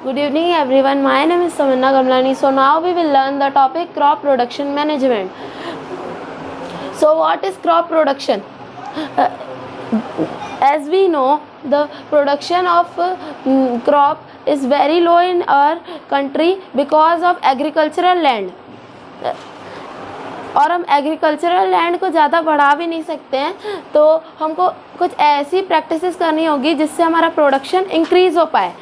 Good evening everyone, my name is Samanna Gamlani. So now we will learn the topic crop production management. So what is crop production? As we know, the production of crop is very low in our country because of agricultural land. और हम agricultural land को ज़्यादा बढ़ा भी नहीं सकते हैं, तो हमको कुछ ऐसी प्रैक्टिसेस करनी होगी जिससे हमारा प्रोडक्शन इंक्रीज़ हो पाए।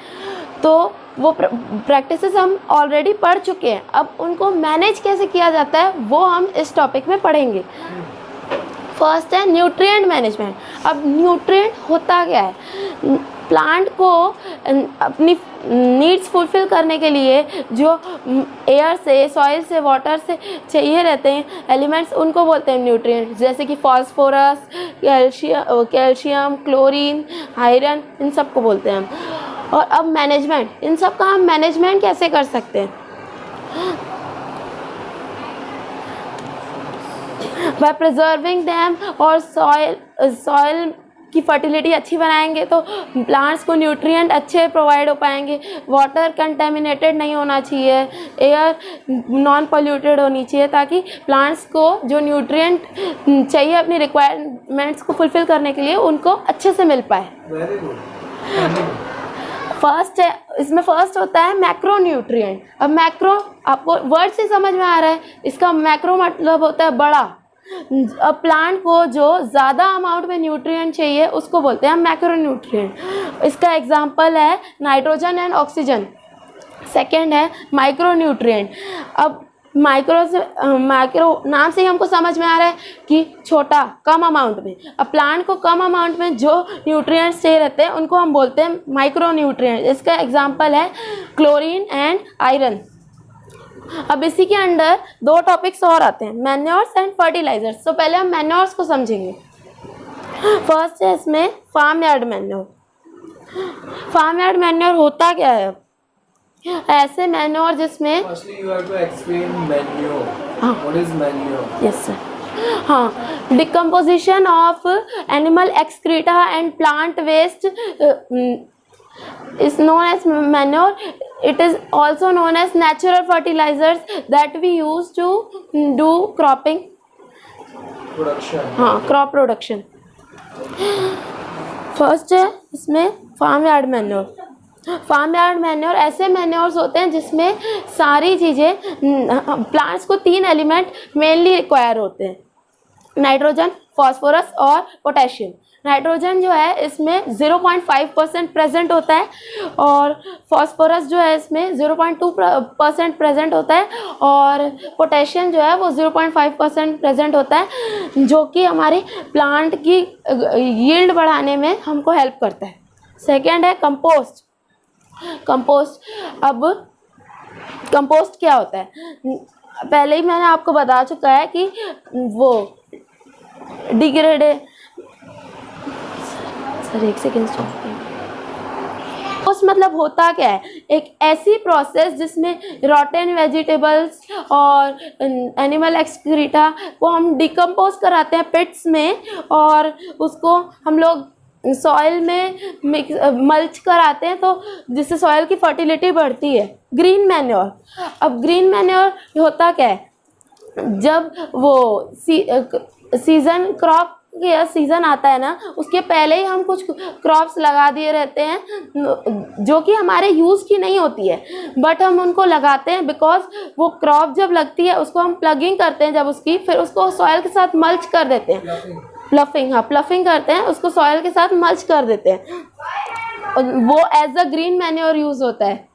तो वो प्रैक्टिसेस हम ऑलरेडी पढ़ चुके हैं, अब उनको मैनेज कैसे किया जाता है वो हम इस टॉपिक में पढ़ेंगे। फर्स्ट है न्यूट्रिएंट मैनेजमेंट। अब न्यूट्रिएंट होता क्या है? प्लांट को अपनी नीड्स फुलफ़िल करने के लिए जो एयर से, सॉइल से, वाटर से चाहिए रहते हैं एलिमेंट्स, उनको बोलते हैं न्यूट्रिएंट। जैसे कि फास्फोरस, कैल्शियम, क्लोरीन, आयरन, इन सब को बोलते हैं हम। और अब मैनेजमेंट, इन सब का हम मैनेजमेंट कैसे कर सकते हैं? बाय प्रिजर्विंग दैम, और सॉइल की फर्टिलिटी अच्छी बनाएंगे तो प्लांट्स को न्यूट्रिएंट अच्छे प्रोवाइड हो पाएंगे। वाटर कंटेमिनेटेड नहीं होना चाहिए, एयर नॉन पोल्यूटेड होनी चाहिए, ताकि प्लांट्स को जो न्यूट्रिएंट चाहिए अपनी रिक्वायरमेंट्स को फुलफ़िल करने के लिए उनको अच्छे से मिल पाए। फर्स्ट है, इसमें फर्स्ट होता है मैक्रो न्यूट्रिएंट। अब मैक्रो आपको वर्ड से समझ में आ रहा है, इसका मैक्रो मतलब होता है बड़ा। अब प्लांट को जो ज़्यादा अमाउंट में न्यूट्रिएंट चाहिए उसको बोलते हैं मैक्रो न्यूट्रिएंट। इसका एग्जांपल है नाइट्रोजन एंड ऑक्सीजन। सेकंड है माइक्रो न्यूट्रिएंट। अब माइक्रो नाम से ही हमको समझ में आ रहा है कि छोटा, कम अमाउंट में। अब प्लांट को कम अमाउंट में जो न्यूट्रिएंट्स चाहिए रहते हैं उनको हम बोलते हैं माइक्रो न्यूट्रिएंट। इसका एग्जांपल है क्लोरीन एंड आयरन। अब इसी के अंडर दो टॉपिक्स और आते हैं, मैन्योर्स एंड फर्टिलाइजर्स। तो पहले हम मैन्योर्स को समझेंगे। फर्स्ट है इसमें farm yard manure. Farm yard manure होता क्या है? ऐसे मैन्योर जिसमें यस सर, हाँ, decomposition of animal excreta and plant waste is known as manure. It is also known as natural fertilizers that we use to do cropping production. हाँ, crop production. First है इसमें farm yard manure. Farm yard manure ऐसे manures होते हैं जिसमें सारी चीज़ें, plants को 3 एलिमेंट मेनली रिक्वायर होते हैं, नाइट्रोजन, फास्फोरस और पोटेशियम। नाइट्रोजन जो है इसमें 0.5% प्रेजेंट होता है, और फास्फोरस जो है इसमें 0.2% प्रेजेंट होता है, और पोटेशियम जो है वो 0.5% प्रेजेंट होता है, जो कि हमारी प्लांट की यील्ड बढ़ाने में हमको हेल्प करता है। सेकेंड है कंपोस्ट। अब कंपोस्ट क्या होता है? पहले ही मैंने आपको बता चुका है कि वो एक सेकेंड कंपोस्ट मतलब होता क्या है? एक ऐसी प्रोसेस जिसमें रॉटन वेजिटेबल्स और एनिमल एक्सक्रीटा को हम डिकम्पोज कराते हैं पिट्स में, और उसको हम लोग सॉइल में मल्च कराते हैं, तो जिससे सॉइल की फर्टिलिटी बढ़ती है। Green manure. अब ग्रीन मैन्योर होता क्या है? जब वो सीजन क्रॉप का सीज़न आता है ना, उसके पहले ही हम कुछ क्रॉप्स लगा दिए रहते हैं जो कि हमारे यूज़ की नहीं होती है, बट हम उनको लगाते हैं बिकॉज वो क्रॉप जब लगती है उसको हम प्लगिंग करते हैं, जब उसकी फिर उसको सॉइल के साथ मल्च कर देते हैं। प्लफिंग करते हैं, उसको सॉइल के साथ मल्च कर देते हैं, वो as a green manure use होता है।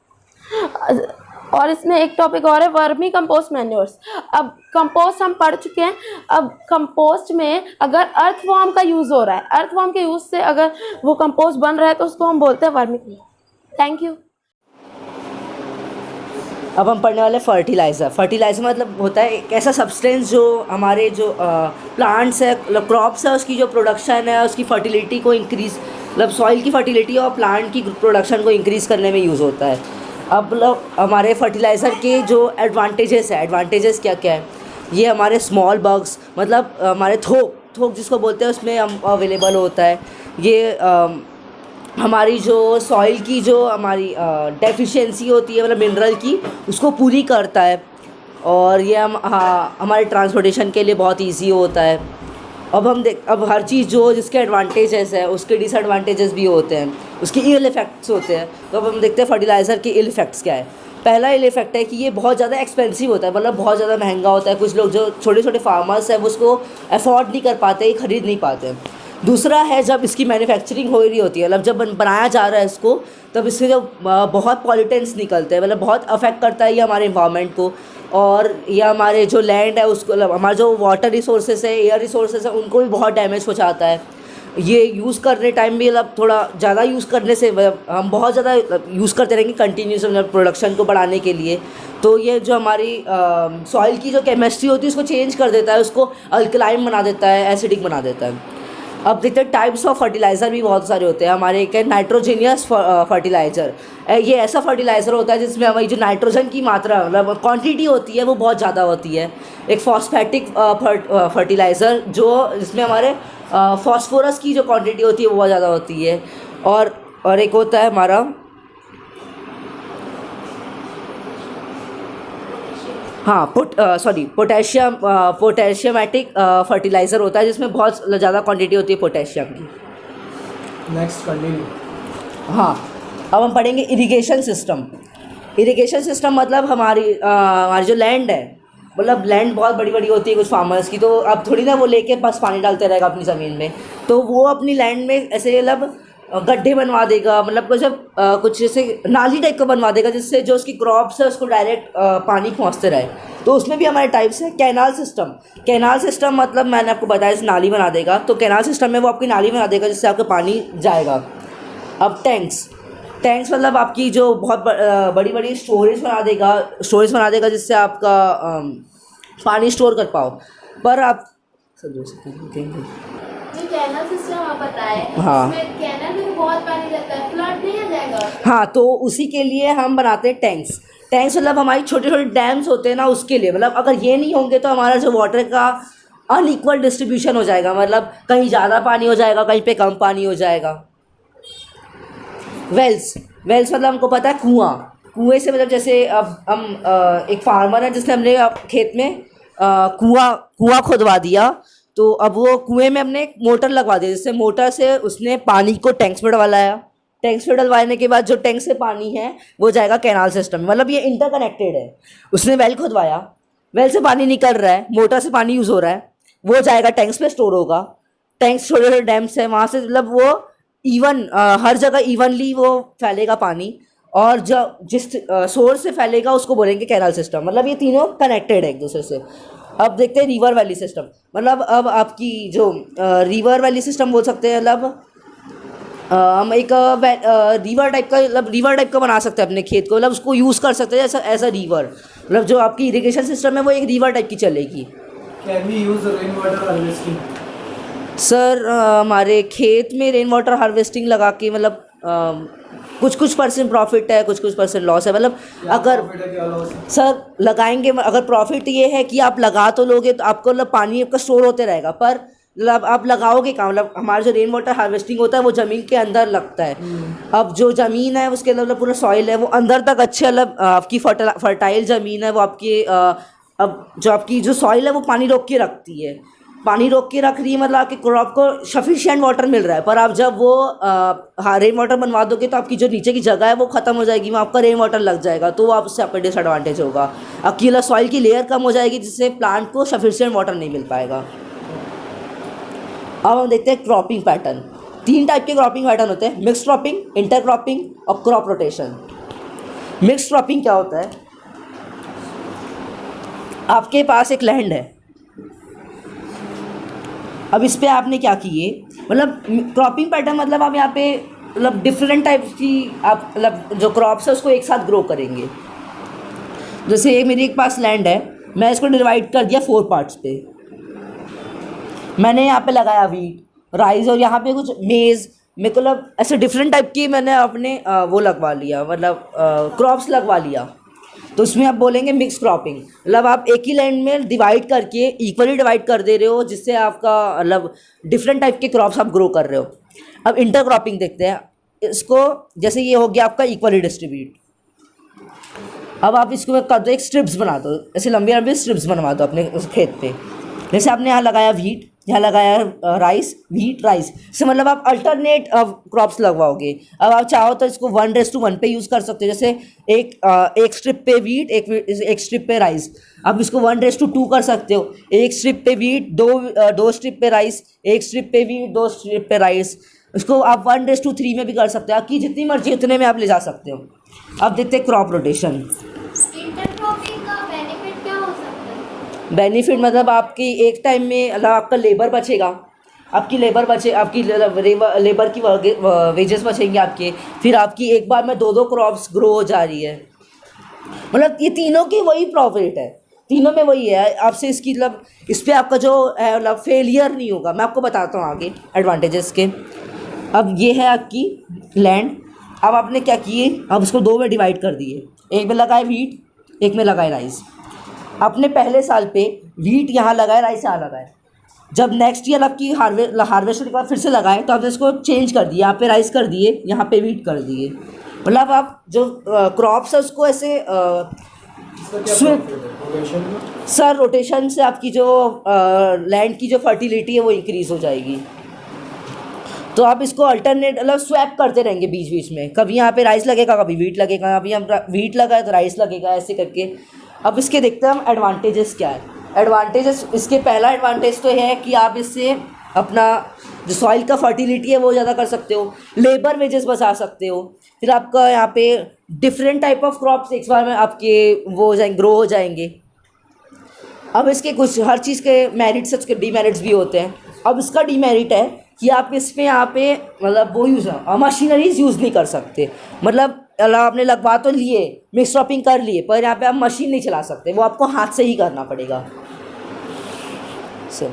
और इसमें एक टॉपिक और है वर्मी कंपोस्ट मैन्योर्स। अब कंपोस्ट हम पढ़ चुके हैं। अब कंपोस्ट में अगर अर्थवॉर्म का यूज़ हो रहा है, अर्थवॉर्म के यूज़ से अगर वो कंपोस्ट बन रहा है तो उसको हम बोलते हैं वर्मी कंपोस्ट। Thank you. अब हम पढ़ने वाले फर्टिलाइज़र मतलब होता है एक ऐसा सब्सटेंस जो हमारे जो प्लांट्स है, क्रॉप्स है, उसकी जो प्रोडक्शन है, उसकी फर्टिलिटी को इंक्रीज़, मतलब सॉइल की फर्टिलिटी और प्लांट की प्रोडक्शन को इंक्रीज़ करने में यूज़ होता है। अब हमारे फर्टिलाइज़र के जो एडवांटेजेस क्या क्या है? ये हमारे स्मॉल बग्स, मतलब हमारे थोक जिसको बोलते हैं, उसमें हम अवेलेबल होता है। ये हमारी जो सॉइल की जो हमारी डेफिशिएंसी होती है मतलब मिनरल की, उसको पूरी करता है। और ये हम हाँ हमारे ट्रांसपोर्टेशन के लिए बहुत इजी होता है। अब हर चीज़ जो जिसके एडवांटेजेस है उसके डिसएडवांटेजेस भी होते हैं, उसके इल इफ़ेक्ट्स होते हैं। तो अब हम देखते हैं फर्टिलाइज़र के इल इफ़ेक्ट्स क्या है। पहला इल इफ़ेक्ट है कि ये बहुत ज़्यादा एक्सपेंसिव होता है, मतलब बहुत ज़्यादा महंगा होता है। कुछ लोग जो छोटे छोटे फार्मर्स हैं वो उसको अफोर्ड नहीं कर पाते, ख़रीद नहीं पाते। दूसरा है जब इसकी मैन्युफैक्चरिंग हो रही होती है, मतलब जब बनाया जा रहा है इसको, तब इससे जो बहुत पॉल्यूटेंट्स निकलते हैं, मतलब बहुत अफेक्ट करता है ये हमारे इन्वायरमेंट को। और ये हमारे जो लैंड है उसको, मतलब हमारे जो वाटर रिसोर्सेज है, एयर रिसोर्सेज है, उनको भी बहुत डैमेज पहुँचाता है। ये यूज़ करने टाइम भी मतलब थोड़ा ज़्यादा यूज़ करने से हम बहुत ज़्यादा यूज़ करते रहेंगे कंटिन्यूस, मतलब प्रोडक्शन को बढ़ाने के लिए। तो ये जो हमारी सॉइल की जो केमिस्ट्री होती है उसको चेंज कर देता है, उसको अल्कलाइन बना देता है, एसिडिक बना देता है। अब देखते हैं टाइप्स ऑफ फर्टिलाइज़र भी बहुत सारे होते हैं हमारे। एक है नाइट्रोजीनियस फर्टिलाइज़र। ये ऐसा फर्टिलाइज़र होता है जिसमें हमारी जो नाइट्रोजन की मात्रा मतलब क्वांटिटी होती है वो बहुत ज़्यादा होती है। एक फॉस्फेटिक फर्टिलाइज़र जो जिसमें हमारे फॉस्फोरस की जो क्वांटिटी होती है वो बहुत ज़्यादा होती है। और एक होता है हमारा पोटेशियमेटिक फर्टिलाइज़र होता है जिसमें बहुत ज़्यादा क्वांटिटी होती है पोटेशियम की। Next continue. हाँ, अब हम पढ़ेंगे इरिगेशन सिस्टम। इरिगेशन सिस्टम मतलब हमारी जो लैंड है, मतलब लैंड बहुत बड़ी बड़ी होती है कुछ फार्मर्स की, तो अब थोड़ी ना वो लेके बस पानी डालते रहेगा अपनी ज़मीन में। तो वो अपनी लैंड में ऐसे मतलब गड्ढे बनवा देगा, मतलब कुछ जैसे नाली टाइप का बनवा देगा जिससे जो उसकी क्रॉप्स है उसको डायरेक्ट पानी पहुंचते रहे। तो उसमें भी हमारे टाइप्स है। Canal system. कैनाल सिस्टम मतलब मैंने आपको बताया जैसे नाली बना देगा, तो कैनाल सिस्टम में वो आपकी नाली बना देगा जिससे आपका पानी जाएगा। अब टैंक्स मतलब आपकी जो बहुत बड़ी बड़ी स्टोरेज बना देगा जिससे आपका पानी स्टोर कर पाओ। पर आप जो कैनल सिस्टम आप बताए, हाँ। इसमें कैनल में तो बहुत पानी रहता है, फ्लड नहीं आ जाएगा? हाँ, तो उसी के लिए हम बनाते हैं टैंक्स। टैंक्स मतलब हमारी छोटे छोटे डैम्स होते हैं ना, उसके लिए। मतलब अगर ये नहीं होंगे तो हमारा जो वाटर का अनइक्वल डिस्ट्रीब्यूशन हो जाएगा, मतलब कहीं ज़्यादा पानी हो जाएगा, कहीं पे कम पानी हो जाएगा। वेल्स मतलब हमको पता है कुएँ से, मतलब जैसे अब हम एक फार्मर है जिसने हमने खेत में कुआँ खुदवा दिया, तो अब वो कुएं में हमने एक मोटर लगवा दिया, जिससे मोटर से उसने पानी को टैंक्स में डलवाया। टैंक्स में डलवाने के बाद जो टैंक से पानी है वो जाएगा कैनाल सिस्टम में, मतलब ये इंटरकनेक्टेड है। उसने वेल खुदवाया, वेल से पानी निकल रहा है, मोटर से पानी यूज़ हो रहा है, वो जाएगा टैंक्स में स्टोर होगा। टैंक्स छोटे छोटे डैम्स हैं, वहाँ से मतलब वो हर जगह इवनली वो फैलेगा पानी, और जो जिस सोर्स से फैलेगा उसको बोलेंगे कैनाल सिस्टम। मतलब ये तीनों कनेक्टेड है एक दूसरे से। अब देखते हैं रिवर वैली सिस्टम। मतलब अब आपकी जो रिवर वैली सिस्टम बोल सकते हैं, मतलब हम एक रिवर टाइप का बना सकते हैं अपने खेत को, मतलब उसको यूज़ कर सकते हैं एज अ रिवर। मतलब जो आपकी इरिगेशन सिस्टम है वो एक रिवर टाइप की चलेगी। Can we use rain water harvesting? Sir हमारे खेत में रेन वाटर हार्वेस्टिंग लगा के मतलब कुछ परसेंट प्रॉफिट है, कुछ परसेंट लॉस है। मतलब अगर सर लगाएंगे, अगर प्रॉफिट ये है कि आप लगा तो लोगे तो आपको मतलब पानी आपका स्टोर होते रहेगा, पर मतलब आप लगाओगे कहाँ? मतलब हमारा जो रेन वाटर हार्वेस्टिंग होता है वो ज़मीन के अंदर लगता है। अब जो ज़मीन है उसके मतलब पूरा सॉइल है वो अंदर तक अच्छे, मतलब आपकी फर्टाइल ज़मीन है वो आपकी अब जो आपकी जो सॉइल है वो पानी रोक के रखती है, पानी रोक के रख रही है, मतलब आपके क्रॉप को सफिशिएंट वाटर मिल रहा है। पर आप जब वो रेन वाटर बनवा दोगे तो आपकी जो नीचे की जगह है वो ख़त्म हो जाएगी, वहाँ आपका रेन वाटर लग जाएगा, तो आप उससे आपका डिसएडवांटेज होगा। आपकी सॉइल की लेयर कम हो जाएगी जिससे प्लांट को सफिशिएंट वाटर नहीं मिल पाएगा। अब हम देखते हैं क्रॉपिंग पैटर्न। 3 टाइप के क्रॉपिंग पैटर्न होते हैं, मिक्स क्रॉपिंग, इंटर क्रॉपिंग और क्रॉप रोटेशन। मिक्स क्रॉपिंग क्या होता है? आपके पास एक लैंड है, अब इस पर आपने क्या किए, मतलब क्रॉपिंग पैटर्न मतलब आप यहाँ पे मतलब डिफरेंट टाइप की आप मतलब जो क्रॉप्स है उसको एक साथ ग्रो करेंगे। जैसे मेरे एक पास लैंड है, मैं इसको डिवाइड कर दिया 4 पार्ट्स पे। मैंने यहाँ पे लगाया वीट, राइस और यहाँ पे कुछ मेज़, मतलब ऐसे डिफरेंट टाइप की मैंने अपने वो लगवा लिया, मतलब क्रॉप्स लगवा लिया। तो उसमें आप बोलेंगे मिक्स क्रॉपिंग, मतलब आप एक ही लैंड में डिवाइड करके इक्वली डिवाइड कर दे रहे हो, जिससे आपका मतलब डिफरेंट टाइप के क्रॉप्स आप ग्रो कर रहे हो। अब इंटर क्रॉपिंग देखते हैं। इसको जैसे ये हो गया आपका इक्वली डिस्ट्रीब्यूट। अब आप इसको कर दो, एक स्ट्रिप्स बना दो, ऐसे लंबी लंबी स्ट्रिप्स बनवा दो अपने उस खेत पे। जैसे आपने यहाँ लगाया वीट, यहाँ लगाया राइस, वीट राइस से मतलब आप अल्टरनेट क्रॉप्स लगवाओगे। अब आप चाहो तो इसको 1:1 पे यूज़ कर सकते हो। जैसे एक स्ट्रिप पे वीट, एक स्ट्रिप पे राइस। आप इसको 1:2 कर सकते हो। एक स्ट्रिप पे वीट, दो स्ट्रिप पे राइस, एक स्ट्रिप पे वीट, 2 स्ट्रिप पे राइस। इसको आप 1:3 में भी कर सकते हो। आपकी जितनी मर्जी उतने में आप ले जा सकते हो। अब देखते हैं क्रॉप रोटेशन। इंटरक्रॉपिंग का बेनिफिट क्या हो सकता है? बेनिफिट मतलब आपकी एक टाइम में मतलब आपका लेबर बचेगा, आपकी लेबर की वेजेस बचेंगे आपके। फिर आपकी एक बार में 2 क्रॉप्स ग्रो हो जा रही है। मतलब ये तीनों की वही प्रॉफिट है, तीनों में वही है। आपसे इसकी मतलब इस पर आपका जो है मतलब फेलियर नहीं होगा। मैं आपको बताता हूँ आगे एडवांटेजेस के। अब ये है आपकी लैंड। अब आपने क्या किए, अब उसको 2 में डिवाइड कर दिए। एक में लगाए वीट, एक में लगाए राइस। अपने पहले साल पे वीट यहाँ लगाए, राइस यहाँ लगाए। जब नेक्स्ट ईयर आपकी हार्वेस्ट के बाद फिर से लगाए तो आपने इसको चेंज कर दिया, यहाँ पे राइस कर दिए, यहाँ पे वीट कर दिए। मतलब आप जो क्रॉप्स है उसको ऐसे सर रोटेशन से आपकी जो लैंड की जो फर्टिलिटी है वो इंक्रीज़ हो जाएगी। तो आप इसको अल्टरनेट मतलब स्वैप करते रहेंगे बीच बीच में। कभी यहाँ पे राइस लगेगा, कभी वीट लगेगा, कभी हम वीट लगाए तो राइस लगेगा, ऐसे करके। अब इसके देखते हैं हम एडवांटेजेस क्या है। एडवांटेजेस, इसके पहला एडवांटेज तो है कि आप इससे अपना जो सॉइल का फर्टिलिटी है वो ज़्यादा कर सकते हो, लेबर वेजेस बचा सकते हो। फिर आपका यहाँ पे डिफरेंट टाइप ऑफ क्रॉप्स एक बार में आपके वो हो जाएंगे, ग्रो हो जाएंगे। अब इसके कुछ हर चीज़ के मेरिट्स है, उसके डीमेरिट्स भी होते हैं। अब इसका डीमेरिट है कि आप इस पर यहाँ पे मतलब वो मशीनरीज यूज़ नहीं कर सकते। मतलब आपने लगवा तो लिए, मिक्स क्रॉपिंग कर लिए, पर यहाँ पे आप मशीन नहीं चला सकते, वो आपको हाथ से ही करना पड़ेगा। सर